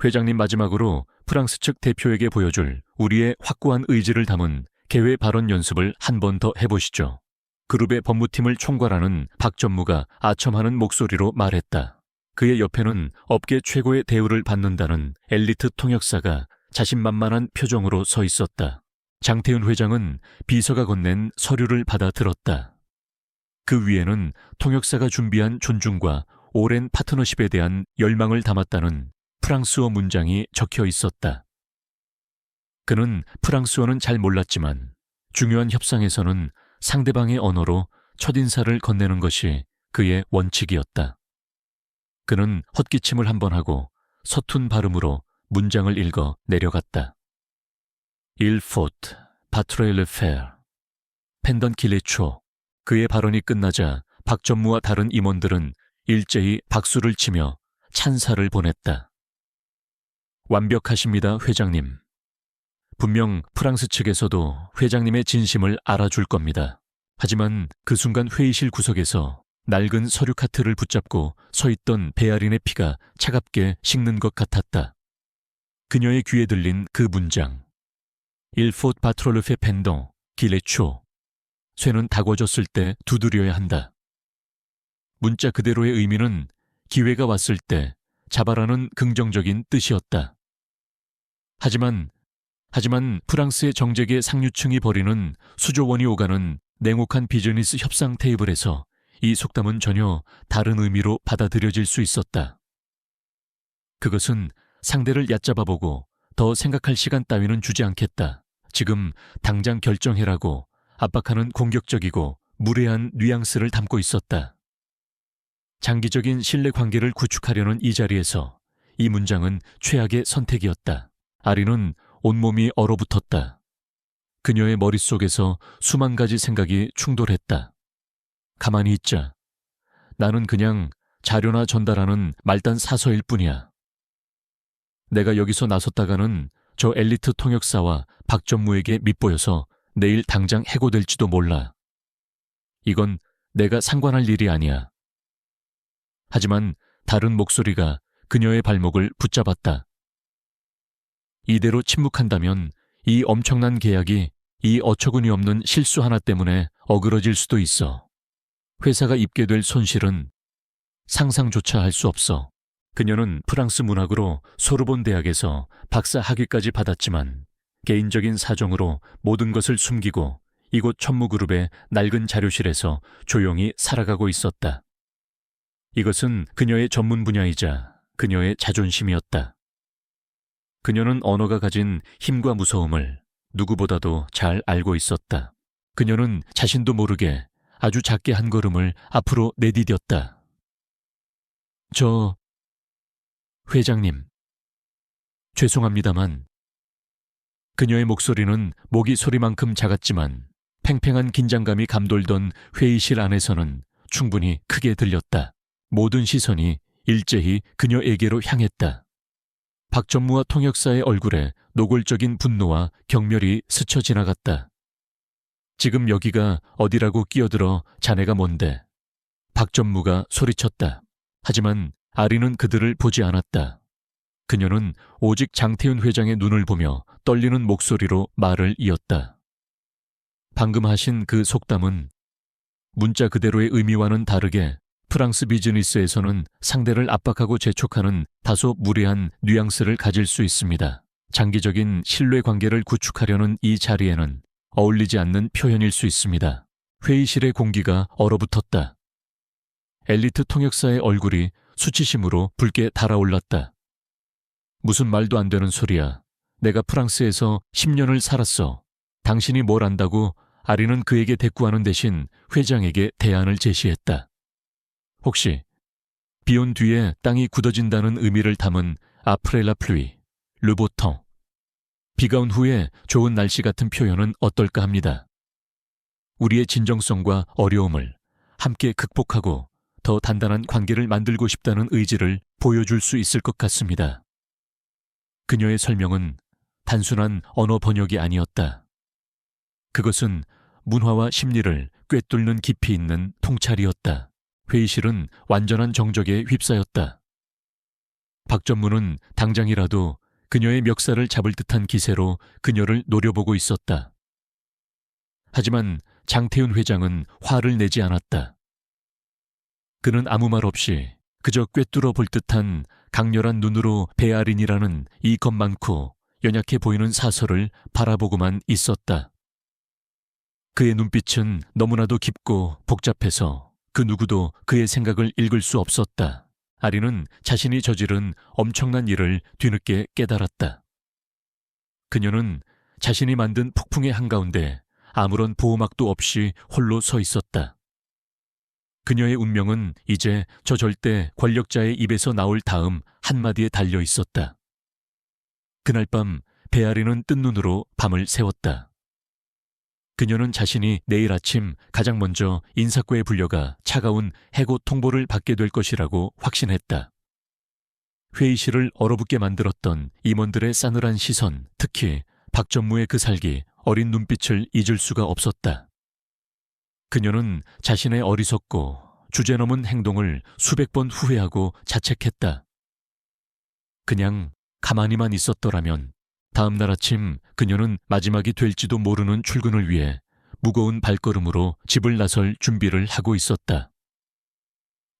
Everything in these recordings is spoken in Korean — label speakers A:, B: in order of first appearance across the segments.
A: 회장님, 마지막으로 프랑스 측 대표에게 보여줄 우리의 확고한 의지를 담은 개회 발언 연습을 한 번 더 해보시죠. 그룹의 법무팀을 총괄하는 박 전무가 아첨하는 목소리로 말했다. 그의 옆에는 업계 최고의 대우를 받는다는 엘리트 통역사가 자신만만한 표정으로 서 있었다. 장태훈 회장은 비서가 건넨 서류를 받아 들었다. 그 위에는 통역사가 준비한 존중과 오랜 파트너십에 대한 열망을 담았다는 프랑스어 문장이 적혀 있었다. 그는 프랑스어는 잘 몰랐지만 중요한 협상에서는 상대방의 언어로 첫인사를 건네는 것이 그의 원칙이었다. 그는 헛기침을 한 번 하고 서툰 발음으로 문장을 읽어 내려갔다. Il faut patrouiller le fer. 펜던 길레초. 그의 발언이 끝나자 박 전무와 다른 임원들은 일제히 박수를 치며 찬사를 보냈다. 완벽하십니다, 회장님. 분명 프랑스 측에서도 회장님의 진심을 알아줄 겁니다. 하지만 그 순간 회의실 구석에서 낡은 서류 카트를 붙잡고 서 있던 베아린의 피가 차갑게 식는 것 같았다. 그녀의 귀에 들린 그 문장. Il faut patrouiller le fer pendant qu'il est chaud. 쇠는 다궈졌을 때 두드려야 한다. 문자 그대로의 의미는 기회가 왔을 때 잡아라는 긍정적인 뜻이었다. 하지만 프랑스의 정재계 상류층이 벌이는 수조 원이 오가는 냉혹한 비즈니스 협상 테이블에서 이 속담은 전혀 다른 의미로 받아들여질 수 있었다. 그것은 상대를 얕잡아보고 더 생각할 시간 따위는 주지 않겠다. 지금 당장 결정해라고 압박하는 공격적이고 무례한 뉘앙스를 담고 있었다. 장기적인 신뢰관계를 구축하려는 이 자리에서 이 문장은 최악의 선택이었다. 아리는 온몸이 얼어붙었다. 그녀의 머릿속에서 수만 가지 생각이 충돌했다. 가만히 있자. 나는 그냥 자료나 전달하는 말단 사서일 뿐이야. 내가 여기서 나섰다가는 저 엘리트 통역사와 박 전무에게 밑보여서 내일 당장 해고될지도 몰라. 이건 내가 상관할 일이 아니야. 하지만 다른 목소리가 그녀의 발목을 붙잡았다. 이대로 침묵한다면 이 엄청난 계약이 이 어처구니 없는 실수 하나 때문에 어그러질 수도 있어. 회사가 입게 될 손실은 상상조차 할 수 없어. 그녀는 프랑스 문학으로 소르본 대학에서 박사 학위까지 받았지만 개인적인 사정으로 모든 것을 숨기고 이곳 천무그룹의 낡은 자료실에서 조용히 살아가고 있었다. 이것은 그녀의 전문 분야이자 그녀의 자존심이었다. 그녀는 언어가 가진 힘과 무서움을 누구보다도 잘 알고 있었다. 그녀는 자신도 모르게 아주 작게 한 걸음을 앞으로 내디뎠다. 회장님, 죄송합니다만. 그녀의 목소리는 모기 소리만큼 작았지만 팽팽한 긴장감이 감돌던 회의실 안에서는 충분히 크게 들렸다. 모든 시선이 일제히 그녀에게로 향했다. 박 전무와 통역사의 얼굴에 노골적인 분노와 경멸이 스쳐 지나갔다. 지금 여기가 어디라고 끼어들어 자네가 뭔데? 박 전무가 소리쳤다. 하지만 아리는 그들을 보지 않았다. 그녀는 오직 장태훈 회장의 눈을 보며 떨리는 목소리로 말을 이었다. 방금 하신 그 속담은 문자 그대로의 의미와는 다르게 프랑스 비즈니스에서는 상대를 압박하고 재촉하는 다소 무례한 뉘앙스를 가질 수 있습니다. 장기적인 신뢰관계를 구축하려는 이 자리에는 어울리지 않는 표현일 수 있습니다. 회의실의 공기가 얼어붙었다. 엘리트 통역사의 얼굴이 수치심으로 붉게 달아올랐다. 무슨 말도 안 되는 소리야. 내가 프랑스에서 10년을 살았어. 당신이 뭘 안다고? 아리는 그에게 대꾸하는 대신 회장에게 대안을 제시했다. 혹시 비온 뒤에 땅이 굳어진다는 의미를 담은 아프레 라 플루이, 르보텅. 비가 온 후에 좋은 날씨 같은 표현은 어떨까 합니다. 우리의 진정성과 어려움을 함께 극복하고 더 단단한 관계를 만들고 싶다는 의지를 보여줄 수 있을 것 같습니다. 그녀의 설명은 단순한 언어 번역이 아니었다. 그것은 문화와 심리를 꿰뚫는 깊이 있는 통찰이었다. 회의실은 완전한 정적에 휩싸였다. 박전무는 당장이라도 그녀의 멱살을 잡을 듯한 기세로 그녀를 노려보고 있었다. 하지만 장태훈 회장은 화를 내지 않았다. 그는 아무 말 없이 그저 꿰뚫어 볼 듯한 강렬한 눈으로 배아린이라는 이 겁 많고 연약해 보이는 사설을 바라보고만 있었다. 그의 눈빛은 너무나도 깊고 복잡해서 그 누구도 그의 생각을 읽을 수 없었다. 아린은 자신이 저지른 엄청난 일을 뒤늦게 깨달았다. 그녀는 자신이 만든 폭풍의 한가운데 아무런 보호막도 없이 홀로 서 있었다. 그녀의 운명은 이제 저 절대 권력자의 입에서 나올 다음 한마디에 달려 있었다. 그날 밤 배아리는 뜬 눈으로 밤을 새웠다. 그녀는 자신이 내일 아침 가장 먼저 인사과에 불려가 차가운 해고 통보를 받게 될 것이라고 확신했다. 회의실을 얼어붙게 만들었던 임원들의 싸늘한 시선, 특히 박전무의 그 살기, 어린 눈빛을 잊을 수가 없었다. 그녀는 자신의 어리석고 주제넘은 행동을 수백 번 후회하고 자책했다. 그냥 가만히만 있었더라면 다음 날 아침 그녀는 마지막이 될지도 모르는 출근을 위해 무거운 발걸음으로 집을 나설 준비를 하고 있었다.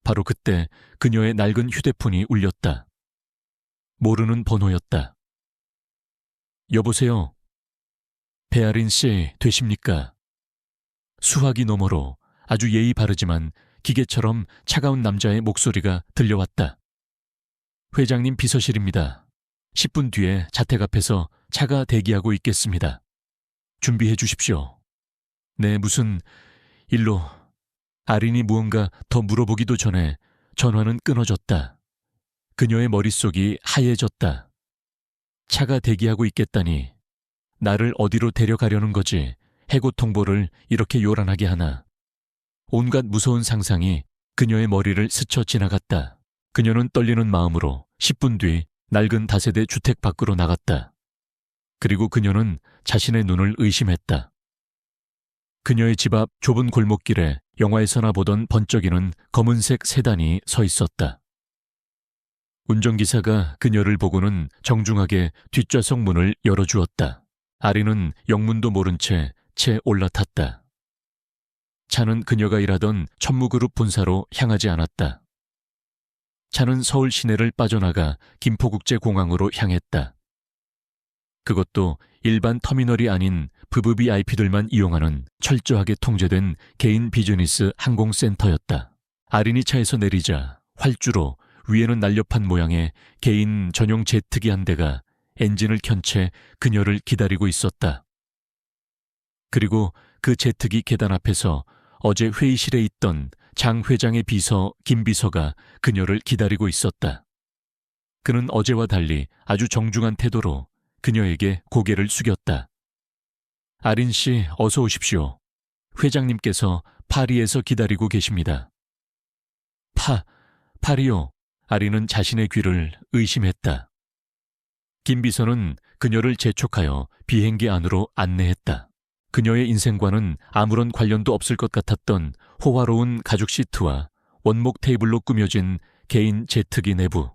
A: 바로 그때 그녀의 낡은 휴대폰이 울렸다. 모르는 번호였다. 여보세요. 배아린 씨 되십니까? 수화기 너머로 아주 예의 바르지만 기계처럼 차가운 남자의 목소리가 들려왔다. 회장님 비서실입니다. 10분 뒤에 자택 앞에서 차가 대기하고 있겠습니다. 준비해 주십시오. 네, 무슨 일로? 아린이 무언가 더 물어보기도 전에 전화는 끊어졌다. 그녀의 머릿속이 하얘졌다. 차가 대기하고 있겠다니. 나를 어디로 데려가려는 거지. 해고 통보를 이렇게 요란하게 하나. 온갖 무서운 상상이 그녀의 머리를 스쳐 지나갔다. 그녀는 떨리는 마음으로 10분 뒤 낡은 다세대 주택 밖으로 나갔다. 그리고 그녀는 자신의 눈을 의심했다. 그녀의 집 앞 좁은 골목길에 영화에서나 보던 번쩍이는 검은색 세단이 서 있었다. 운전기사가 그녀를 보고는 정중하게 뒷좌석 문을 열어주었다. 아리는 영문도 모른 채 올라탔다. 차는 그녀가 일하던 천무그룹 본사로 향하지 않았다. 차는 서울 시내를 빠져나가 김포국제공항으로 향했다. 그것도 일반 터미널이 아닌 VVIP들만 이용하는 철저하게 통제된 개인 비즈니스 항공센터였다. 아린이 차에서 내리자 활주로 위에는 날렵한 모양의 개인 전용 제트기 한 대가 엔진을 켠 채 그녀를 기다리고 있었다. 그리고 그 제트기 계단 앞에서 어제 회의실에 있던 장 회장의 비서 김 비서가 그녀를 기다리고 있었다. 그는 어제와 달리 아주 정중한 태도로 그녀에게 고개를 숙였다. 아린 씨, 어서 오십시오. 회장님께서 파리에서 기다리고 계십니다. 파리요? 아린은 자신의 귀를 의심했다. 김 비서는 그녀를 재촉하여 비행기 안으로 안내했다. 그녀의 인생과는 아무런 관련도 없을 것 같았던 호화로운 가죽 시트와 원목 테이블로 꾸며진 개인 제트기 내부.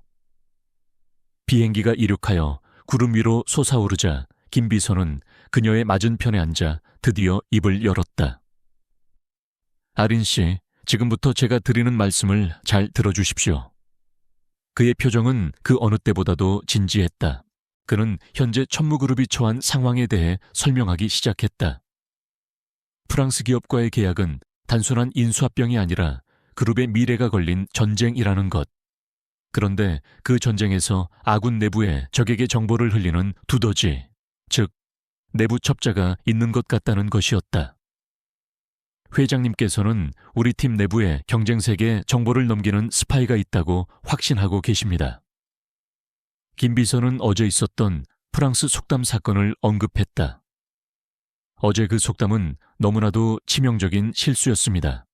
A: 비행기가 이륙하여 구름 위로 솟아오르자 김 비서는 그녀의 맞은편에 앉아 드디어 입을 열었다. 아린 씨, 지금부터 제가 드리는 말씀을 잘 들어주십시오. 그의 표정은 그 어느 때보다도 진지했다. 그는 현재 천무그룹이 처한 상황에 대해 설명하기 시작했다. 프랑스 기업과의 계약은 단순한 인수합병이 아니라 그룹의 미래가 걸린 전쟁이라는 것. 그런데 그 전쟁에서 아군 내부에 적에게 정보를 흘리는 두더지, 즉 내부 첩자가 있는 것 같다는 것이었다. 회장님께서는 우리 팀 내부에 경쟁색에 정보를 넘기는 스파이가 있다고 확신하고 계십니다. 김 비서는 어제 있었던 프랑스 속담 사건을 언급했다. 어제 그 속담은 너무나도 치명적인 실수였습니다.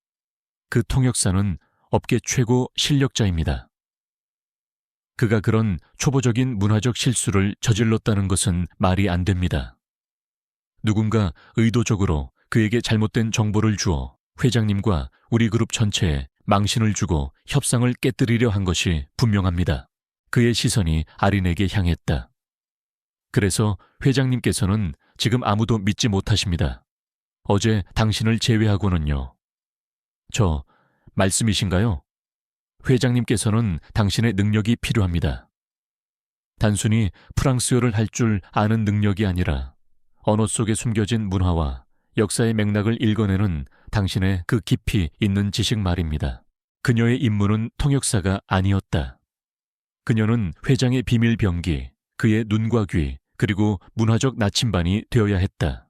A: 그 통역사는 업계 최고 실력자입니다. 그가 그런 초보적인 문화적 실수를 저질렀다는 것은 말이 안 됩니다. 누군가 의도적으로 그에게 잘못된 정보를 주어 회장님과 우리 그룹 전체에 망신을 주고 협상을 깨뜨리려 한 것이 분명합니다. 그의 시선이 아린에게 향했다. 그래서 회장님께서는 지금 아무도 믿지 못하십니다. 어제 당신을 제외하고는요. 저, 말씀이신가요? 회장님께서는 당신의 능력이 필요합니다. 단순히 프랑스어를 할 줄 아는 능력이 아니라 언어 속에 숨겨진 문화와 역사의 맥락을 읽어내는 당신의 그 깊이 있는 지식 말입니다. 그녀의 임무는 통역사가 아니었다. 그녀는 회장의 비밀 병기, 그의 눈과 귀, 그리고 문화적 나침반이 되어야 했다.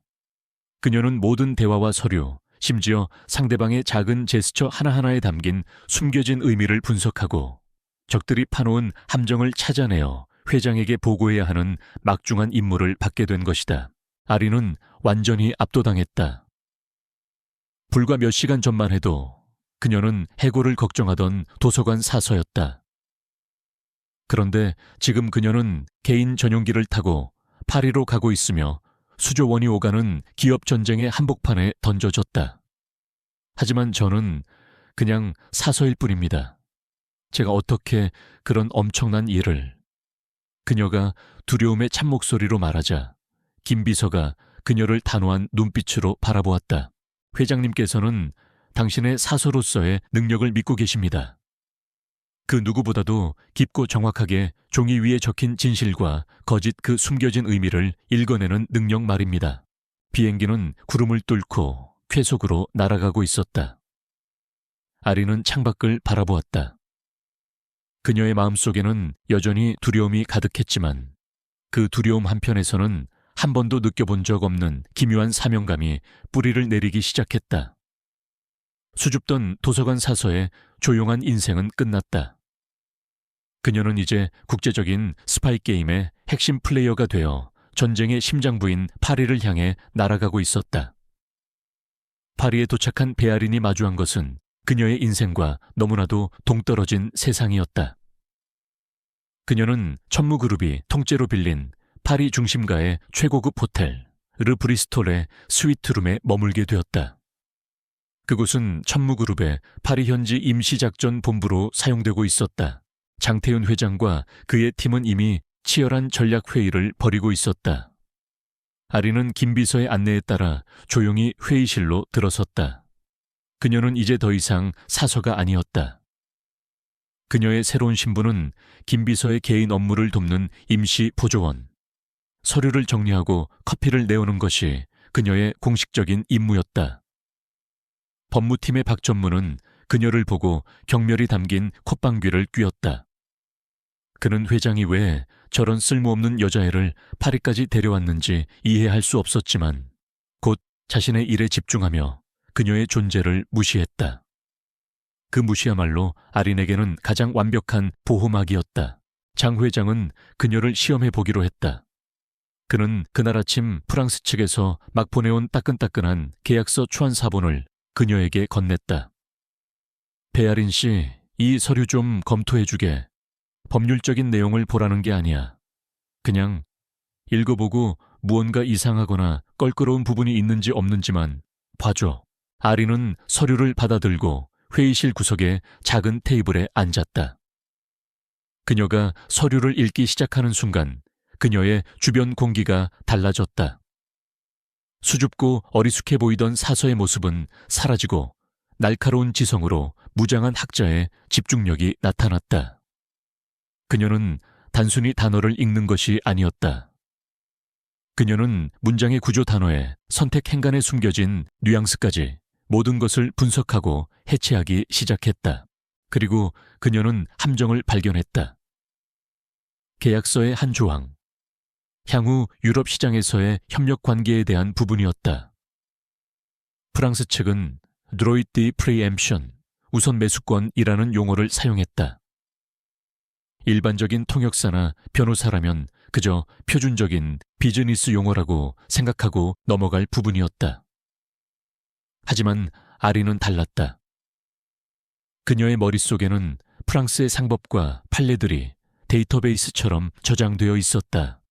A: 그녀는 모든 대화와 서류, 심지어 상대방의 작은 제스처 하나하나에 담긴 숨겨진 의미를 분석하고 적들이 파놓은 함정을 찾아내어 회장에게 보고해야 하는 막중한 임무를 받게 된 것이다. 아린은 완전히 압도당했다. 불과 몇 시간 전만 해도 그녀는 해고를 걱정하던 도서관 사서였다. 그런데 지금 그녀는 개인 전용기를 타고 파리로 가고 있으며 수조 원이 오가는 기업 전쟁의 한복판에 던져졌다. 하지만 저는 그냥 사서일 뿐입니다. 제가 어떻게 그런 엄청난 일을... 그녀가 두려움의 참목소리로 말하자 김 비서가 그녀를 단호한 눈빛으로 바라보았다. 회장님께서는 당신의 사서로서의 능력을 믿고 계십니다. 그 누구보다도 깊고 정확하게 종이 위에 적힌 진실과 거짓 그 숨겨진 의미를 읽어내는 능력 말입니다. 비행기는 구름을 뚫고 쾌속으로 날아가고 있었다. 아린은 창밖을 바라보았다. 그녀의 마음속에는 여전히 두려움이 가득했지만 그 두려움 한편에서는 한 번도 느껴본 적 없는 기묘한 사명감이 뿌리를 내리기 시작했다. 수줍던 도서관 사서의 조용한 인생은 끝났다. 그녀는 이제 국제적인 스파이 게임의 핵심 플레이어가 되어 전쟁의 심장부인 파리를 향해 날아가고 있었다. 파리에 도착한 베아린이 마주한 것은 그녀의 인생과 너무나도 동떨어진 세상이었다. 그녀는 천무그룹이 통째로 빌린 파리 중심가의 최고급 호텔 르 브리스톨의 스위트룸에 머물게 되었다. 그곳은 천무그룹의 파리 현지 임시작전 본부로 사용되고 있었다. 장태윤 회장과 그의 팀은 이미 치열한 전략회의를 벌이고 있었다. 아린은 김 비서의 안내에 따라 조용히 회의실로 들어섰다. 그녀는 이제 더 이상 사서가 아니었다. 그녀의 새로운 신분은 김 비서의 개인 업무를 돕는 임시 보조원. 서류를 정리하고 커피를 내오는 것이 그녀의 공식적인 임무였다. 법무팀의 박 전무는 그녀를 보고 경멸이 담긴 콧방귀를 뀌었다. 그는 회장이 왜 저런 쓸모없는 여자애를 파리까지 데려왔는지 이해할 수 없었지만 곧 자신의 일에 집중하며 그녀의 존재를 무시했다. 그 무시야말로 아린에게는 가장 완벽한 보호막이었다. 장 회장은 그녀를 시험해 보기로 했다. 그는 그날 아침 프랑스 측에서 막 보내온 따끈따끈한 계약서 초안 사본을 그녀에게 건넸다. 베아린 씨, 이 서류 좀 검토해주게. 법률적인 내용을 보라는 게 아니야. 그냥 읽어보고 무언가 이상하거나 껄끄러운 부분이 있는지 없는지만 봐줘. 아린은 서류를 받아들고 회의실 구석의 작은 테이블에 앉았다. 그녀가 서류를 읽기 시작하는 순간 그녀의 주변 공기가 달라졌다. 수줍고 어리숙해 보이던 사서의 모습은 사라지고 날카로운 지성으로 무장한 학자의 집중력이 나타났다. 그녀는 단순히 단어를 읽는 것이 아니었다. 그녀는 문장의 구조 단어에 선택 행간에 숨겨진 뉘앙스까지 모든 것을 분석하고 해체하기 시작했다. 그리고 그녀는 함정을 발견했다. 계약서의 한 조항. 향후 유럽 시장에서의 협력 관계에 대한 부분이었다. 프랑스 측은 droit de préemption, 우선 매수권이라는 용어를 사용했다. 일반적인 통역사나 변호사라면 그저 표준적인 비즈니스 용어라고 생각하고 넘어갈 부분이었다. 하지만 아린은 달랐다. 그녀의 머릿속에는 프랑스의 상법과 판례들이 데이터베이스처럼 저장되어 있었다.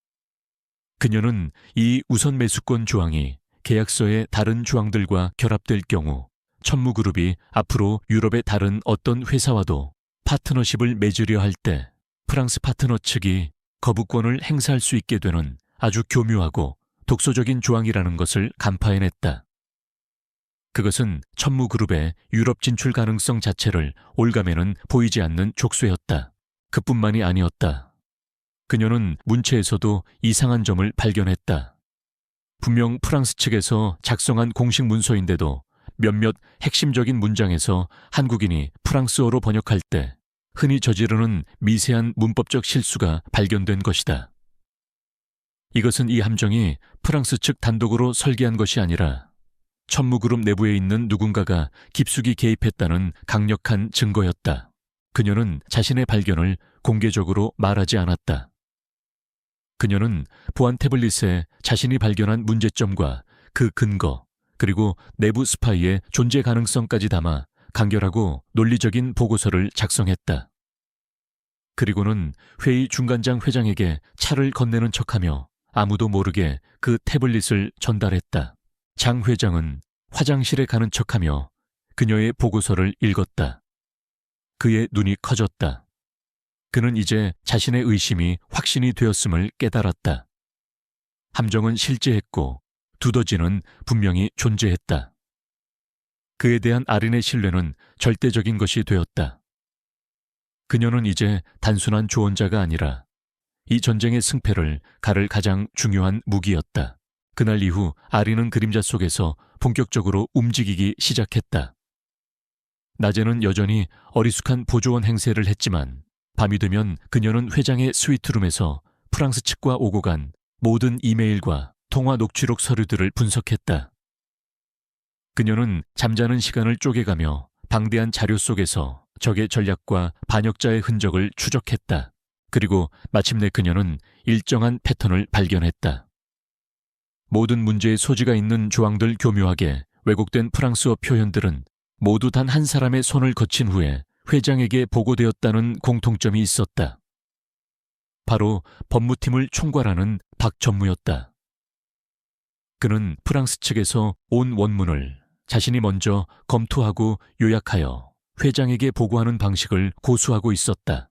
A: 그녀는 이 우선 매수권 조항이 계약서의 다른 조항들과 결합될 경우 천무그룹이 앞으로 유럽의 다른 어떤 회사와도 파트너십을 맺으려 할 때 프랑스 파트너 측이 거부권을 행사할 수 있게 되는 아주 교묘하고 독소적인 조항이라는 것을 간파해냈다. 그것은 천무그룹의 유럽 진출 가능성 자체를 올가매는 보이지 않는 족쇄였다. 그뿐만이 아니었다. 그녀는 문체에서도 이상한 점을 발견했다. 분명 프랑스 측에서 작성한 공식 문서인데도 몇몇 핵심적인 문장에서 한국인이 프랑스어로 번역할 때 흔히 저지르는 미세한 문법적 실수가 발견된 것이다. 이것은 이 함정이 프랑스 측 단독으로 설계한 것이 아니라 천무그룹 내부에 있는 누군가가 깊숙이 개입했다는 강력한 증거였다. 그녀는 자신의 발견을 공개적으로 말하지 않았다. 그녀는 보안 태블릿에 자신이 발견한 문제점과 그 근거, 그리고 내부 스파이의 존재 가능성까지 담아 간결하고 논리적인 보고서를 작성했다. 그리고는 회의 중간장 회장에게 차를 건네는 척하며 아무도 모르게 그 태블릿을 전달했다. 장 회장은 화장실에 가는 척하며 그녀의 보고서를 읽었다. 그의 눈이 커졌다. 그는 이제 자신의 의심이 확신이 되었음을 깨달았다. 함정은 실제했고 두더지는 분명히 존재했다. 그에 대한 아린의 신뢰는 절대적인 것이 되었다. 그녀는 이제 단순한 조언자가 아니라 이 전쟁의 승패를 가를 가장 중요한 무기였다. 그날 이후 아린은 그림자 속에서 본격적으로 움직이기 시작했다. 낮에는 여전히 어리숙한 보조원 행세를 했지만 밤이 되면 그녀는 회장의 스위트룸에서 프랑스 측과 오고 간 모든 이메일과 통화 녹취록 서류들을 분석했다. 그녀는 잠자는 시간을 쪼개가며 방대한 자료 속에서 적의 전략과 반역자의 흔적을 추적했다. 그리고 마침내 그녀는 일정한 패턴을 발견했다. 모든 문제의 소지가 있는 조항들 교묘하게 왜곡된 프랑스어 표현들은 모두 단 한 사람의 손을 거친 후에 회장에게 보고되었다는 공통점이 있었다. 바로 법무팀을 총괄하는 박 전무였다. 그는 프랑스 측에서 온 원문을 자신이 먼저 검토하고 요약하여 회장에게 보고하는 방식을 고수하고 있었다.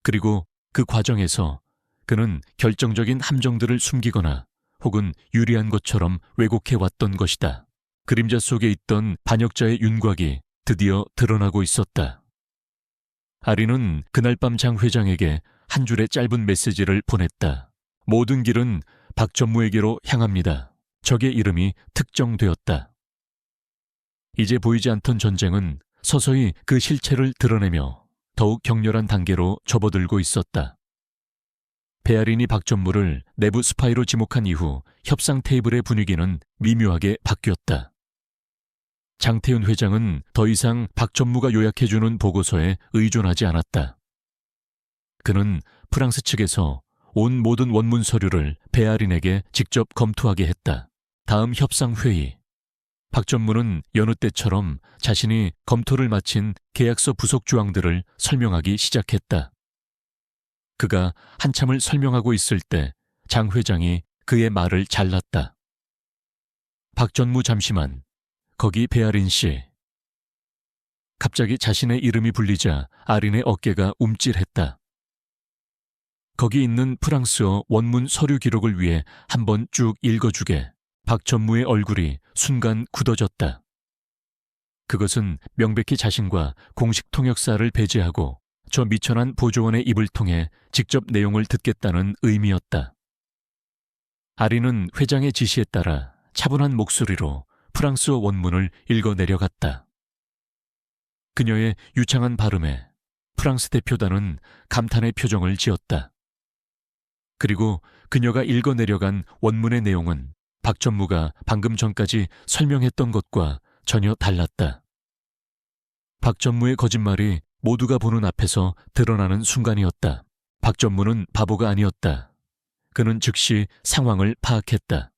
A: 그리고 그 과정에서 그는 결정적인 함정들을 숨기거나 혹은 유리한 것처럼 왜곡해왔던 것이다. 그림자 속에 있던 반역자의 윤곽이 드디어 드러나고 있었다. 아린은 그날 밤 장 회장에게 한 줄의 짧은 메시지를 보냈다. 모든 길은 박 전무에게로 향합니다. 적의 이름이 특정되었다. 이제 보이지 않던 전쟁은 서서히 그 실체를 드러내며 더욱 격렬한 단계로 접어들고 있었다. 베아린이 박 전무를 내부 스파이로 지목한 이후 협상 테이블의 분위기는 미묘하게 바뀌었다. 장태윤 회장은 더 이상 박 전무가 요약해주는 보고서에 의존하지 않았다. 그는 프랑스 측에서 온 모든 원문 서류를 베아린에게 직접 검토하게 했다. 다음 협상 회의, 박 전무는 여느 때처럼 자신이 검토를 마친 계약서 부속 조항들을 설명하기 시작했다. 그가 한참을 설명하고 있을 때 장 회장이 그의 말을 잘랐다. 박 전무 잠시만, 거기 베아린 씨. 갑자기 자신의 이름이 불리자 아린의 어깨가 움찔했다. 거기 있는 프랑스어 원문 서류 기록을 위해 한번 쭉 읽어주게. 박 전무의 얼굴이 순간 굳어졌다. 그것은 명백히 자신과 공식 통역사를 배제하고 저 미천한 보조원의 입을 통해 직접 내용을 듣겠다는 의미였다. 아린은 회장의 지시에 따라 차분한 목소리로 프랑스어 원문을 읽어 내려갔다. 그녀의 유창한 발음에 프랑스 대표단은 감탄의 표정을 지었다. 그리고 그녀가 읽어 내려간 원문의 내용은 박 전무가 방금 전까지 설명했던 것과 전혀 달랐다. 박 전무의 거짓말이 모두가 보는 앞에서 드러나는 순간이었다. 박 전무는 바보가 아니었다. 그는 즉시 상황을 파악했다.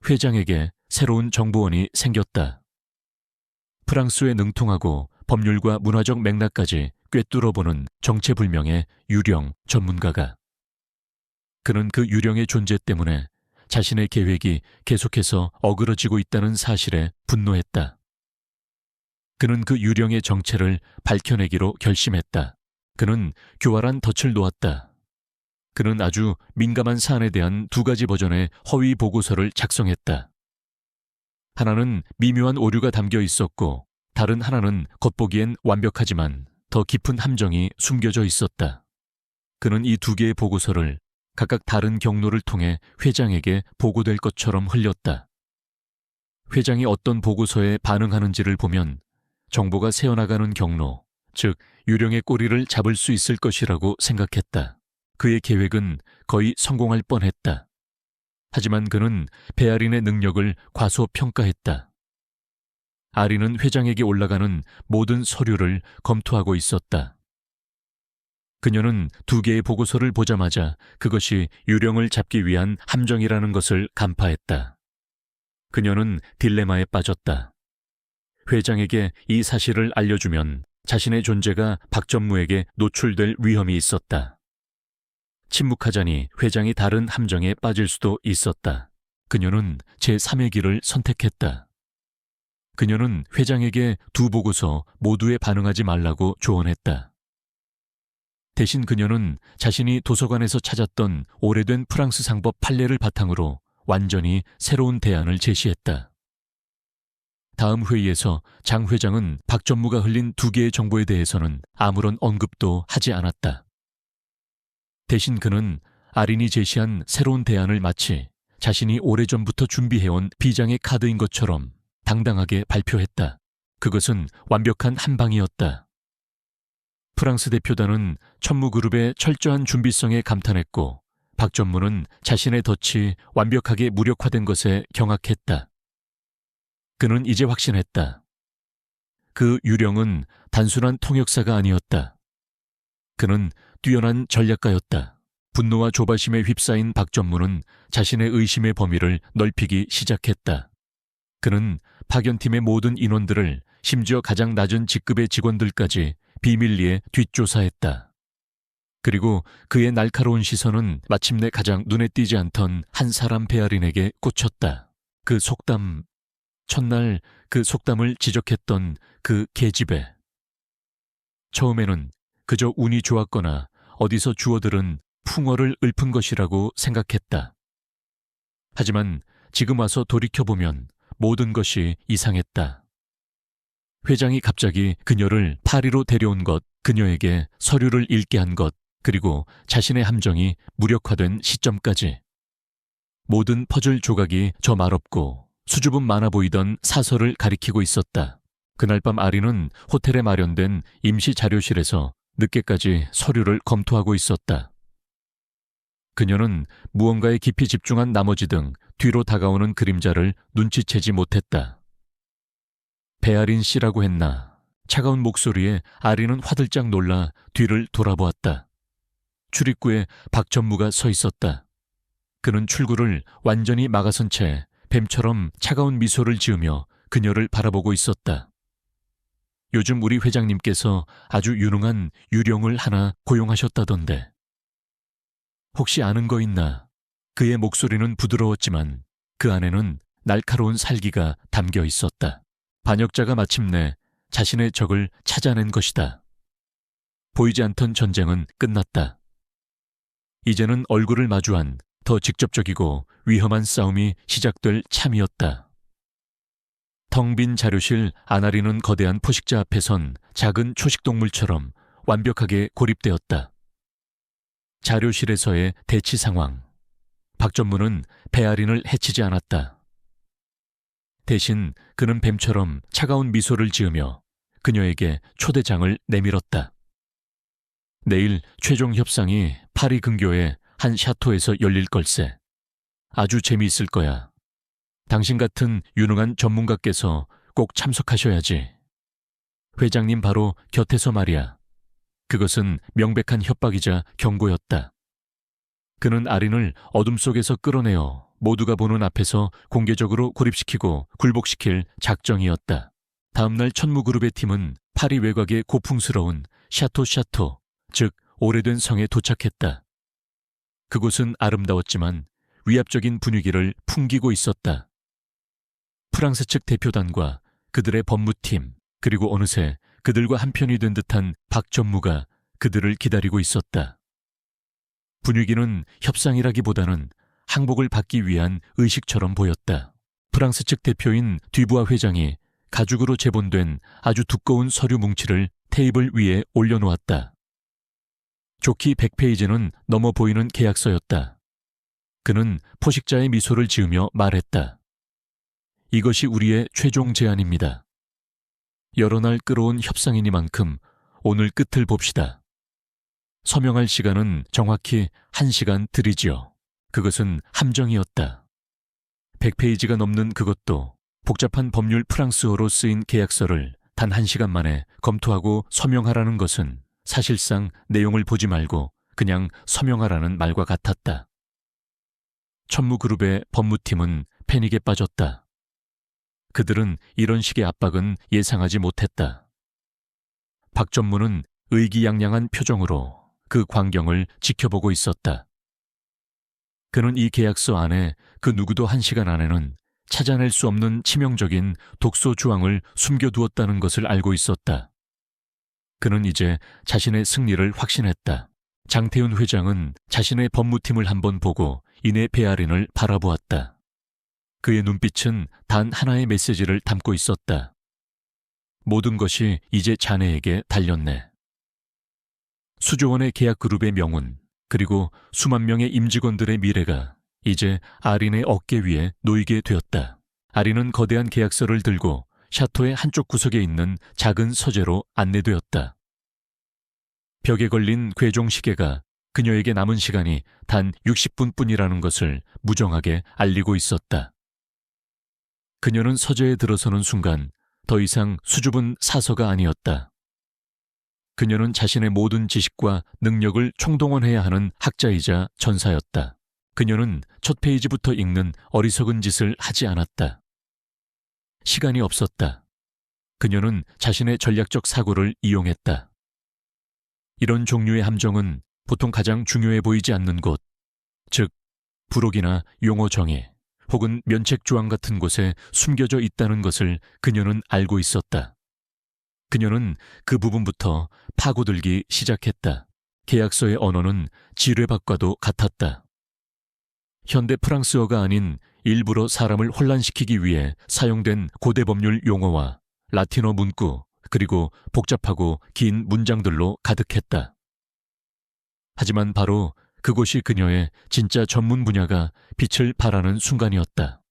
A: 회장에게 새로운 정보원이 생겼다. 프랑스에 능통하고 법률과 문화적 맥락까지 꿰뚫어보는 정체불명의 유령 전문가가. 그는 그 유령의 존재 때문에 자신의 계획이 계속해서 어그러지고 있다는 사실에 분노했다. 그는 그 유령의 정체를 밝혀내기로 결심했다. 그는 교활한 덫을 놓았다. 그는 아주 민감한 사안에 대한 두 가지 버전의 허위 보고서를 작성했다. 하나는 미묘한 오류가 담겨 있었고 다른 하나는 겉보기엔 완벽하지만 더 깊은 함정이 숨겨져 있었다. 그는 이 두 개의 보고서를 각각 다른 경로를 통해 회장에게 보고될 것처럼 흘렸다. 회장이 어떤 보고서에 반응하는지를 보면 정보가 새어나가는 경로, 즉 유령의 꼬리를 잡을 수 있을 것이라고 생각했다. 그의 계획은 거의 성공할 뻔했다. 하지만 그는 베아린의 능력을 과소평가했다. 아린은 회장에게 올라가는 모든 서류를 검토하고 있었다. 그녀는 두 개의 보고서를 보자마자 그것이 유령을 잡기 위한 함정이라는 것을 간파했다. 그녀는 딜레마에 빠졌다. 회장에게 이 사실을 알려주면 자신의 존재가 박전무에게 노출될 위험이 있었다. 침묵하자니 회장이 다른 함정에 빠질 수도 있었다. 그녀는 제3의 길을 선택했다. 그녀는 회장에게 두 보고서 모두에 반응하지 말라고 조언했다. 대신 그녀는 자신이 도서관에서 찾았던 오래된 프랑스 상법 판례를 바탕으로 완전히 새로운 대안을 제시했다. 다음 회의에서 장 회장은 박전무가 흘린 두 개의 정보에 대해서는 아무런 언급도 하지 않았다. 대신 그는 아린이 제시한 새로운 대안을 마치 자신이 오래전부터 준비해온 비장의 카드인 것처럼 당당하게 발표했다. 그것은 완벽한 한방이었다. 프랑스 대표단은 천무그룹의 철저한 준비성에 감탄했고 박전무는 자신의 덫이 완벽하게 무력화된 것에 경악했다. 그는 이제 확신했다. 그 유령은 단순한 통역사가 아니었다. 그는 뛰어난 전략가였다. 분노와 조바심에 휩싸인 박전무는 자신의 의심의 범위를 넓히기 시작했다. 그는 파견팀의 모든 인원들을 심지어 가장 낮은 직급의 직원들까지 비밀리에 뒷조사했다. 그리고 그의 날카로운 시선은 마침내 가장 눈에 띄지 않던 한 사람 베아린에게 꽂혔다. 그 속담, 첫날 그 속담을 지적했던 그 계집애. 처음에는 그저 운이 좋았거나 어디서 주워들은 풍어를 읊은 것이라고 생각했다. 하지만 지금 와서 돌이켜보면 모든 것이 이상했다. 회장이 갑자기 그녀를 파리로 데려온 것, 그녀에게 서류를 읽게 한 것, 그리고 자신의 함정이 무력화된 시점까지. 모든 퍼즐 조각이 저 말없고 수줍음 많아 보이던 사설을 가리키고 있었다. 그날 밤 아린은 호텔에 마련된 임시 자료실에서 늦게까지 서류를 검토하고 있었다. 그녀는 무언가에 깊이 집중한 나머지 등 뒤로 다가오는 그림자를 눈치채지 못했다. 베아린 씨라고 했나. 차가운 목소리에 아린은 화들짝 놀라 뒤를 돌아보았다. 출입구에 박전무가 서 있었다. 그는 출구를 완전히 막아선 채 뱀처럼 차가운 미소를 지으며 그녀를 바라보고 있었다. 요즘 우리 회장님께서 아주 유능한 유령을 하나 고용하셨다던데. 혹시 아는 거 있나? 그의 목소리는 부드러웠지만 그 안에는 날카로운 살기가 담겨 있었다. 반역자가 마침내 자신의 적을 찾아낸 것이다. 보이지 않던 전쟁은 끝났다. 이제는 얼굴을 마주한 더 직접적이고 위험한 싸움이 시작될 참이었다. 텅 빈 자료실 아나리는 거대한 포식자 앞에 선 작은 초식동물처럼 완벽하게 고립되었다. 자료실에서의 대치 상황. 박전무는 베아린을 해치지 않았다. 대신 그는 뱀처럼 차가운 미소를 지으며 그녀에게 초대장을 내밀었다. 내일 최종 협상이 파리 근교의 한 샤토에서 열릴 걸세. 아주 재미있을 거야. 당신 같은 유능한 전문가께서 꼭 참석하셔야지. 회장님 바로 곁에서 말이야. 그것은 명백한 협박이자 경고였다. 그는 아린을 어둠 속에서 끌어내어 모두가 보는 앞에서 공개적으로 고립시키고 굴복시킬 작정이었다. 다음날 천무그룹의 팀은 파리 외곽의 고풍스러운 샤토, 즉 오래된 성에 도착했다. 그곳은 아름다웠지만 위압적인 분위기를 풍기고 있었다. 프랑스 측 대표단과 그들의 법무팀, 그리고 어느새 그들과 한편이 된 듯한 박전무가 그들을 기다리고 있었다. 분위기는 협상이라기보다는 항복을 받기 위한 의식처럼 보였다. 프랑스 측 대표인 듀부아 회장이 가죽으로 제본된 아주 두꺼운 서류 뭉치를 테이블 위에 올려놓았다. 좋기 100페이지는 넘어 보이는 계약서였다. 그는 포식자의 미소를 지으며 말했다. 이것이 우리의 최종 제안입니다. 여러 날 끌어온 협상이니만큼 오늘 끝을 봅시다. 서명할 시간은 정확히 1시간 드리지요. 그것은 함정이었다. 100페이지가 넘는 그것도 복잡한 법률 프랑스어로 쓰인 계약서를 단 1시간 만에 검토하고 서명하라는 것은 사실상 내용을 보지 말고 그냥 서명하라는 말과 같았다. 천무그룹의 법무팀은 패닉에 빠졌다. 그들은 이런 식의 압박은 예상하지 못했다. 박 전무는 의기양양한 표정으로 그 광경을 지켜보고 있었다. 그는 이 계약서 안에 그 누구도 1시간 안에는 찾아낼 수 없는 치명적인 독소 조항을 숨겨두었다는 것을 알고 있었다. 그는 이제 자신의 승리를 확신했다. 장태훈 회장은 자신의 법무팀을 한번 보고 이내 베아린을 바라보았다. 그의 눈빛은 단 하나의 메시지를 담고 있었다. 모든 것이 이제 자네에게 달렸네. 수조원의 계약 그룹의 명운, 그리고 수만 명의 임직원들의 미래가 이제 아린의 어깨 위에 놓이게 되었다. 아린은 거대한 계약서를 들고 샤토의 한쪽 구석에 있는 작은 서재로 안내되었다. 벽에 걸린 괴종 시계가 그녀에게 남은 시간이 단 60분뿐이라는 것을 무정하게 알리고 있었다. 그녀는 서재에 들어서는 순간 더 이상 수줍은 사서가 아니었다. 그녀는 자신의 모든 지식과 능력을 총동원해야 하는 학자이자 전사였다. 그녀는 첫 페이지부터 읽는 어리석은 짓을 하지 않았다. 시간이 없었다. 그녀는 자신의 전략적 사고를 이용했다. 이런 종류의 함정은 보통 가장 중요해 보이지 않는 곳, 즉 부록이나 용어 정의 혹은 면책 조항 같은 곳에 숨겨져 있다는 것을 그녀는 알고 있었다. 그녀는 그 부분부터 파고들기 시작했다. 계약서의 언어는 지뢰밭과도 같았다. 현대 프랑스어가 아닌 일부러 사람을 혼란시키기 위해 사용된 고대 법률 용어와 라틴어 문구, 그리고 복잡하고 긴 문장들로 가득했다. 하지만 바로 그곳이 그녀의 진짜 전문 분야가 빛을 발하는 순간이었다.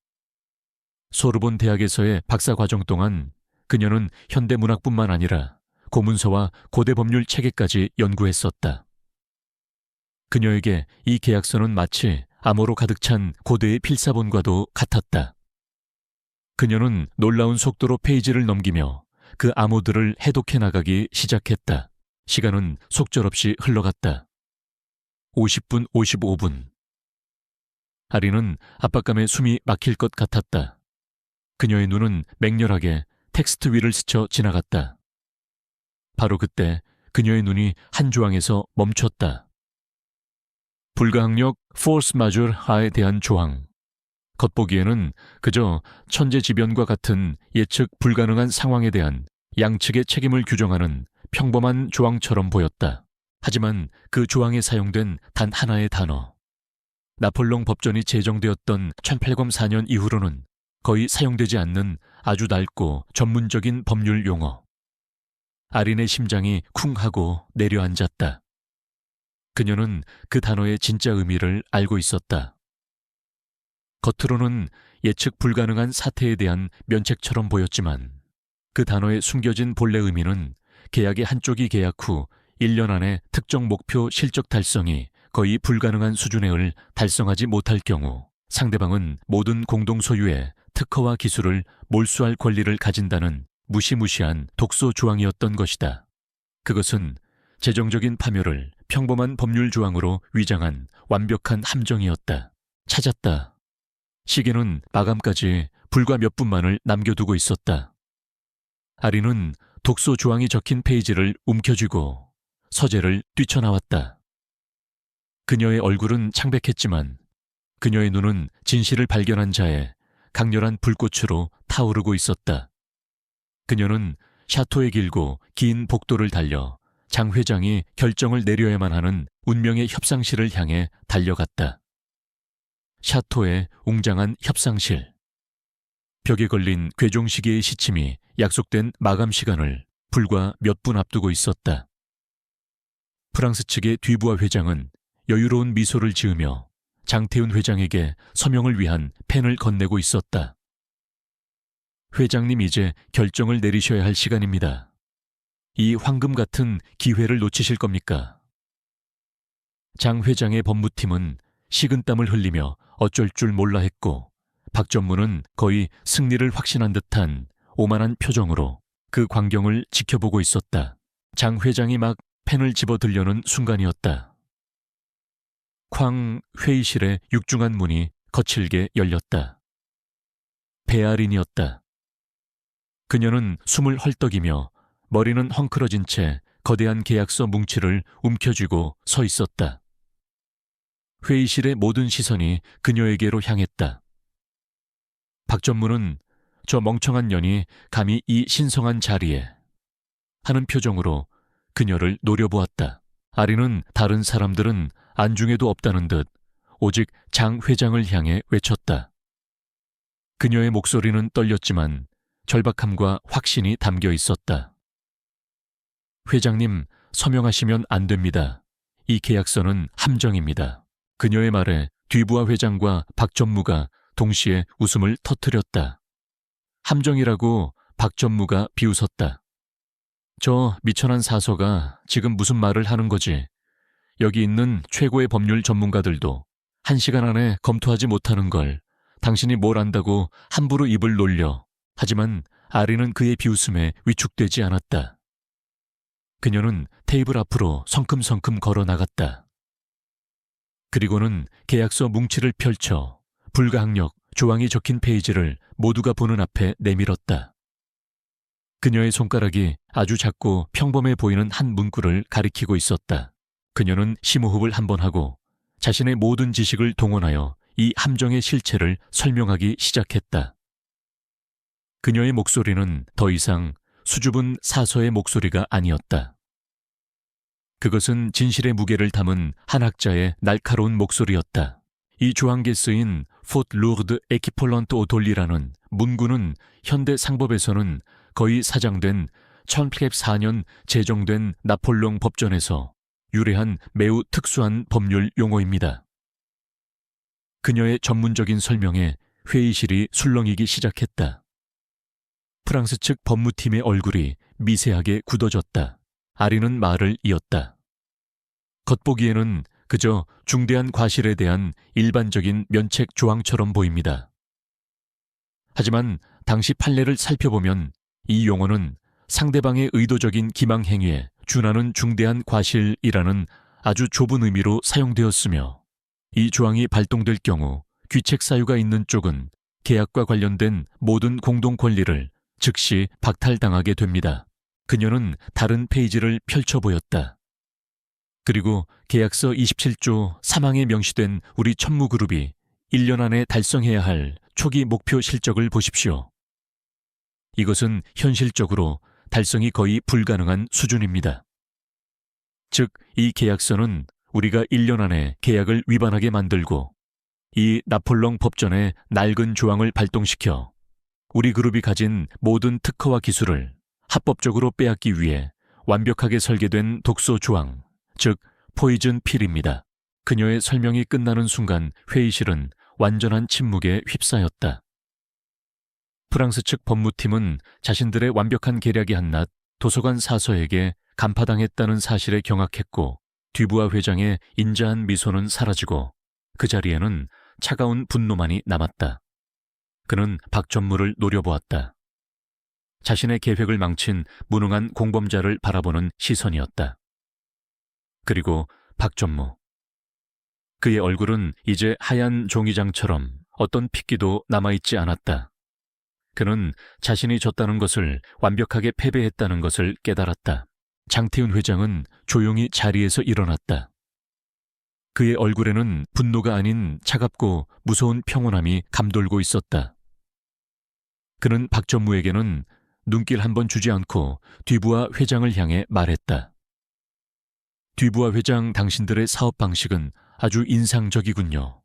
A: 소르본 대학에서의 박사 과정 동안 그녀는 현대 문학뿐만 아니라 고문서와 고대 법률 체계까지 연구했었다. 그녀에게 이 계약서는 마치 암호로 가득 찬 고대의 필사본과도 같았다. 그녀는 놀라운 속도로 페이지를 넘기며 그 암호들을 해독해 나가기 시작했다. 시간은 속절없이 흘러갔다. 50분, 55분. 아린은 압박감에 숨이 막힐 것 같았다. 그녀의 눈은 맹렬하게 텍스트 위를 스쳐 지나갔다. 바로 그때 그녀의 눈이 한 조항에서 멈췄다. 불가항력 force majeure에 대한 조항. 겉보기에는 그저 천재지변과 같은 예측 불가능한 상황에 대한 양측의 책임을 규정하는 평범한 조항처럼 보였다. 하지만 그 조항에 사용된 단 하나의 단어. 나폴롱 법전이 제정되었던 1804년 이후로는 거의 사용되지 않는 아주 낡고 전문적인 법률 용어. 아린의 심장이 쿵 하고 내려앉았다. 그녀는 그 단어의 진짜 의미를 알고 있었다. 겉으로는 예측 불가능한 사태에 대한 면책처럼 보였지만 그 단어에 숨겨진 본래 의미는 계약의 한쪽이 계약 후 1년 안에 특정 목표 실적 달성이 거의 불가능한 수준을 달성하지 못할 경우 상대방은 모든 공동 소유의 특허와 기술을 몰수할 권리를 가진다는 무시무시한 독소 조항이었던 것이다. 그것은 재정적인 파멸을 평범한 법률 조항으로 위장한 완벽한 함정이었다. 찾았다. 시계는 마감까지 불과 몇 분만을 남겨두고 있었다. 아린은 독소 조항이 적힌 페이지를 움켜쥐고 서재를 뛰쳐나왔다. 그녀의 얼굴은 창백했지만 그녀의 눈은 진실을 발견한 자의 강렬한 불꽃으로 타오르고 있었다. 그녀는 샤토의 길고 긴 복도를 달려 장 회장이 결정을 내려야만 하는 운명의 협상실을 향해 달려갔다. 샤토의 웅장한 협상실. 벽에 걸린 괴종시계의 시침이 약속된 마감 시간을 불과 몇 분 앞두고 있었다. 프랑스 측의 듀부아 회장은 여유로운 미소를 지으며 장태훈 회장에게 서명을 위한 펜을 건네고 있었다. 회장님, 이제 결정을 내리셔야 할 시간입니다. 이 황금 같은 기회를 놓치실 겁니까? 장 회장의 법무팀은 식은땀을 흘리며 어쩔 줄 몰라 했고, 박 전무는 거의 승리를 확신한 듯한 오만한 표정으로 그 광경을 지켜보고 있었다. 장 회장이 막 펜을 집어들려는 순간이었다. 쾅. 회의실의 육중한 문이 거칠게 열렸다. 베아린이었다. 그녀는 숨을 헐떡이며 머리는 헝클어진 채 거대한 계약서 뭉치를 움켜쥐고 서 있었다. 회의실의 모든 시선이 그녀에게로 향했다. 박 전무는 저 멍청한 년이 감히 이 신성한 자리에 하는 표정으로 그녀를 노려보았다. 아리는 다른 사람들은 안중에도 없다는 듯 오직 장 회장을 향해 외쳤다. 그녀의 목소리는 떨렸지만 절박함과 확신이 담겨 있었다. 회장님, 서명하시면 안 됩니다. 이 계약서는 함정입니다. 그녀의 말에 듀부아 회장과 박 전무가 동시에 웃음을 터뜨렸다. 함정이라고 박 전무가 비웃었다. 저 미천한 사서가 지금 무슨 말을 하는 거지? 여기 있는 최고의 법률 전문가들도 1시간 안에 검토하지 못하는 걸 당신이 뭘 안다고 함부로 입을 놀려. 하지만 아리는 그의 비웃음에 위축되지 않았다. 그녀는 테이블 앞으로 성큼성큼 걸어 나갔다. 그리고는 계약서 뭉치를 펼쳐 불가항력 조항이 적힌 페이지를 모두가 보는 앞에 내밀었다. 그녀의 손가락이 아주 작고 평범해 보이는 한 문구를 가리키고 있었다. 그녀는 심호흡을 한번 하고 자신의 모든 지식을 동원하여 이 함정의 실체를 설명하기 시작했다. 그녀의 목소리는 더 이상 수줍은 사서의 목소리가 아니었다. 그것은 진실의 무게를 담은 한 학자의 날카로운 목소리였다. 이 조항에 쓰인 포트 루르드 에키폴런트 오돌리라는 문구는 현대 상법에서는 거의 사장된 1804년 제정된 나폴레옹 법전에서 유래한 매우 특수한 법률 용어입니다. 그녀의 전문적인 설명에 회의실이 술렁이기 시작했다. 프랑스 측 법무팀의 얼굴이 미세하게 굳어졌다. 아리는 말을 이었다. 겉보기에는 그저 중대한 과실에 대한 일반적인 면책 조항처럼 보입니다. 하지만 당시 판례를 살펴보면 이 용어는 상대방의 의도적인 기망 행위에 준하는 중대한 과실이라는 아주 좁은 의미로 사용되었으며, 이 조항이 발동될 경우 귀책 사유가 있는 쪽은 계약과 관련된 모든 공동 권리를 즉시 박탈당하게 됩니다. 그녀는 다른 페이지를 펼쳐 보였다. 그리고 계약서 27조 3항에 명시된 우리 천무그룹이 1년 안에 달성해야 할 초기 목표 실적을 보십시오. 이것은 현실적으로 달성이 거의 불가능한 수준입니다. 즉, 이 계약서는 우리가 1년 안에 계약을 위반하게 만들고 이 나폴롱 법전의 낡은 조항을 발동시켜 우리 그룹이 가진 모든 특허와 기술을 합법적으로 빼앗기 위해 완벽하게 설계된 독소 조항, 즉 포이즌 필입니다. 그녀의 설명이 끝나는 순간 회의실은 완전한 침묵에 휩싸였다. 프랑스 측 법무팀은 자신들의 완벽한 계략이 한낱 도서관 사서에게 간파당했다는 사실에 경악했고, 듀부아 회장의 인자한 미소는 사라지고 그 자리에는 차가운 분노만이 남았다. 그는 박 전무를 노려보았다. 자신의 계획을 망친 무능한 공범자를 바라보는 시선이었다. 그리고 박 전무. 그의 얼굴은 이제 하얀 종이장처럼 어떤 핏기도 남아있지 않았다. 그는 자신이 졌다는 것을, 완벽하게 패배했다는 것을 깨달았다. 장태훈 회장은 조용히 자리에서 일어났다. 그의 얼굴에는 분노가 아닌 차갑고 무서운 평온함이 감돌고 있었다. 그는 박 전무에게는 눈길 한 번 주지 않고 듀부아 회장을 향해 말했다. 뒤부와 회장 당신들의 사업 방식은 아주 인상적이군요.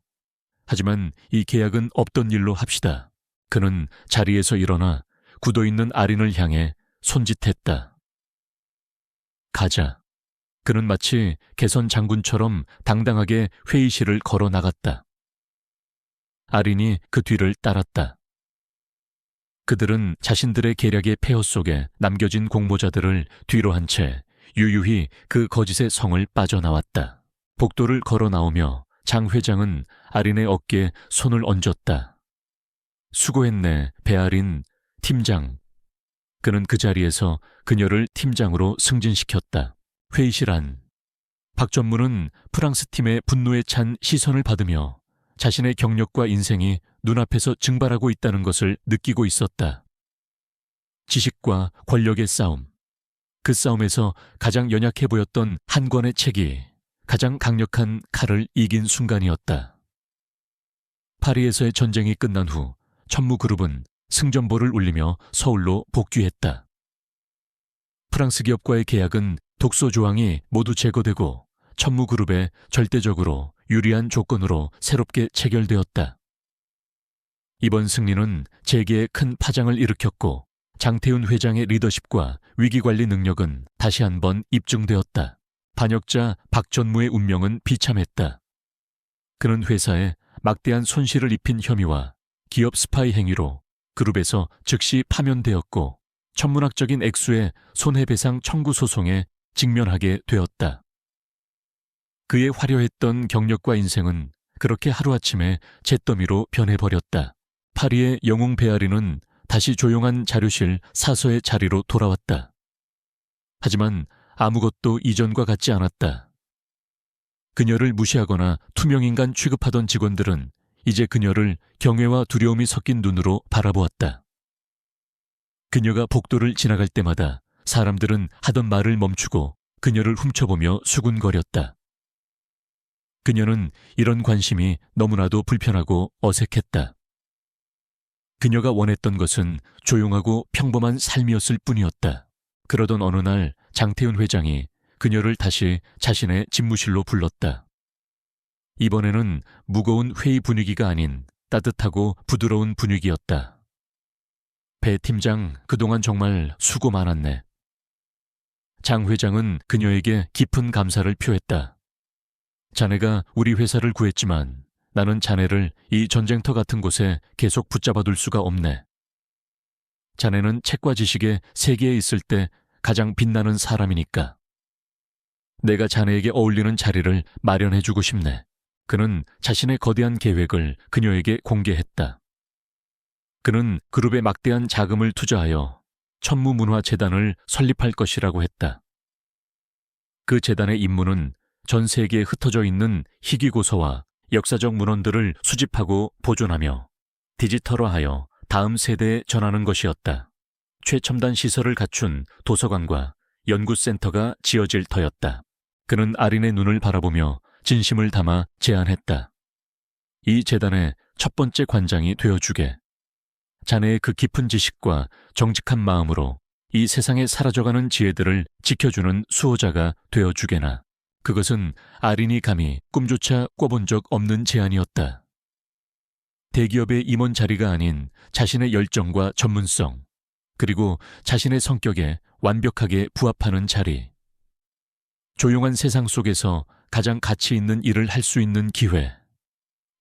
A: 하지만 이 계약은 없던 일로 합시다. 그는 자리에서 일어나 굳어있는 아린을 향해 손짓했다. 가자. 그는 마치 개선 장군처럼 당당하게 회의실을 걸어 나갔다. 아린이 그 뒤를 따랐다. 그들은 자신들의 계략의 폐허 속에 남겨진 공모자들을 뒤로 한 채 유유히 그 거짓의 성을 빠져나왔다. 복도를 걸어 나오며 장 회장은 아린의 어깨에 손을 얹었다. 수고했네, 배아린 팀장. 그는 그 자리에서 그녀를 팀장으로 승진시켰다. 회의실 안. 박 전무는 프랑스 팀의 분노에 찬 시선을 받으며 자신의 경력과 인생이 눈앞에서 증발하고 있다는 것을 느끼고 있었다. 지식과 권력의 싸움. 그 싸움에서 가장 연약해 보였던 한 권의 책이 가장 강력한 칼을 이긴 순간이었다. 파리에서의 전쟁이 끝난 후 천무그룹은 승전보를 울리며 서울로 복귀했다. 프랑스 기업과의 계약은 독소 조항이 모두 제거되고 천무그룹에 절대적으로 유리한 조건으로 새롭게 체결되었다. 이번 승리는 재계에 큰 파장을 일으켰고 장태훈 회장의 리더십과 위기관리 능력은 다시 한번 입증되었다. 반역자 박 전무의 운명은 비참했다. 그는 회사에 막대한 손실을 입힌 혐의와 기업 스파이 행위로 그룹에서 즉시 파면되었고 천문학적인 액수의 손해배상 청구 소송에 직면하게 되었다. 그의 화려했던 경력과 인생은 그렇게 하루아침에 잿더미로 변해버렸다. 파리의 영웅 베아리는 다시 조용한 자료실 사서의 자리로 돌아왔다. 하지만 아무것도 이전과 같지 않았다. 그녀를 무시하거나 투명인간 취급하던 직원들은 이제 그녀를 경외와 두려움이 섞인 눈으로 바라보았다. 그녀가 복도를 지나갈 때마다 사람들은 하던 말을 멈추고 그녀를 훔쳐보며 수군거렸다. 그녀는 이런 관심이 너무나도 불편하고 어색했다. 그녀가 원했던 것은 조용하고 평범한 삶이었을 뿐이었다. 그러던 어느 날 장태훈 회장이 그녀를 다시 자신의 집무실로 불렀다. 이번에는 무거운 회의 분위기가 아닌 따뜻하고 부드러운 분위기였다. 배 팀장, 그동안 정말 수고 많았네. 장 회장은 그녀에게 깊은 감사를 표했다. 자네가 우리 회사를 구했지만 나는 자네를 이 전쟁터 같은 곳에 계속 붙잡아둘 수가 없네. 자네는 책과 지식의 세계에 있을 때 가장 빛나는 사람이니까. 내가 자네에게 어울리는 자리를 마련해주고 싶네. 그는 자신의 거대한 계획을 그녀에게 공개했다. 그는 그룹에 막대한 자금을 투자하여 천무문화재단을 설립할 것이라고 했다. 그 재단의 임무는 전 세계에 흩어져 있는 희귀고서와 역사적 문헌들을 수집하고 보존하며 디지털화하여 다음 세대에 전하는 것이었다. 최첨단 시설을 갖춘 도서관과 연구센터가 지어질 터였다. 그는 아린의 눈을 바라보며 진심을 담아 제안했다. 이 재단의 첫 번째 관장이 되어주게. 자네의 그 깊은 지식과 정직한 마음으로 이 세상에 사라져가는 지혜들을 지켜주는 수호자가 되어주게나. 그것은 아린이 감히 꿈조차 꿔본 적 없는 제안이었다. 대기업의 임원 자리가 아닌 자신의 열정과 전문성, 그리고 자신의 성격에 완벽하게 부합하는 자리. 조용한 세상 속에서 가장 가치 있는 일을 할 수 있는 기회.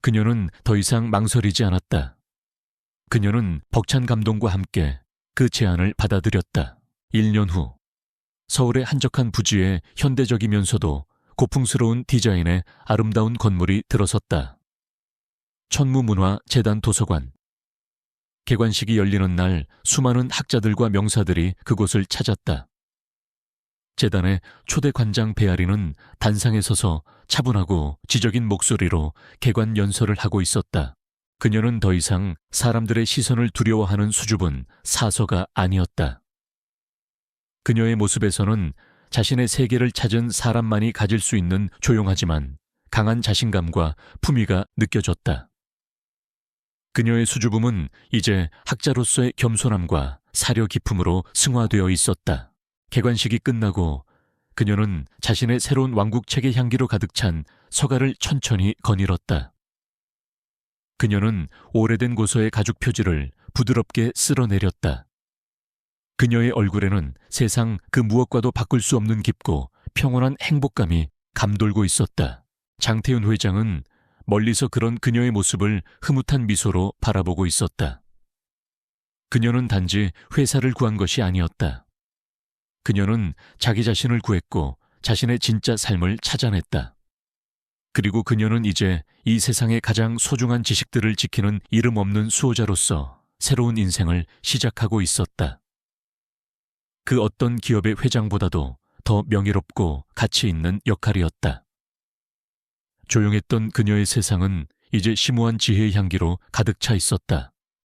A: 그녀는 더 이상 망설이지 않았다. 그녀는 벅찬 감동과 함께 그 제안을 받아들였다. 1년 후 서울의 한적한 부지에 현대적이면서도 고풍스러운 디자인의 아름다운 건물이 들어섰다. 천무문화재단 도서관. 개관식이 열리는 날 수많은 학자들과 명사들이 그곳을 찾았다. 재단의 초대 관장 베아리는 단상에 서서 차분하고 지적인 목소리로 개관 연설을 하고 있었다. 그녀는 더 이상 사람들의 시선을 두려워하는 수줍은 사서가 아니었다. 그녀의 모습에서는 자신의 세계를 찾은 사람만이 가질 수 있는 조용하지만 강한 자신감과 품위가 느껴졌다. 그녀의 수줍음은 이제 학자로서의 겸손함과 사려 깊음으로 승화되어 있었다. 개관식이 끝나고 그녀는 자신의 새로운 왕국책의 향기로 가득 찬 서가를 천천히 거닐었다. 그녀는 오래된 고서의 가죽 표지를 부드럽게 쓸어내렸다. 그녀의 얼굴에는 세상 그 무엇과도 바꿀 수 없는 깊고 평온한 행복감이 감돌고 있었다. 장태훈 회장은 멀리서 그런 그녀의 모습을 흐뭇한 미소로 바라보고 있었다. 그녀는 단지 회사를 구한 것이 아니었다. 그녀는 자기 자신을 구했고 자신의 진짜 삶을 찾아냈다. 그리고 그녀는 이제 이 세상의 가장 소중한 지식들을 지키는 이름 없는 수호자로서 새로운 인생을 시작하고 있었다. 그 어떤 기업의 회장보다도 더 명예롭고 가치 있는 역할이었다. 조용했던 그녀의 세상은 이제 심오한 지혜의 향기로 가득 차 있었다.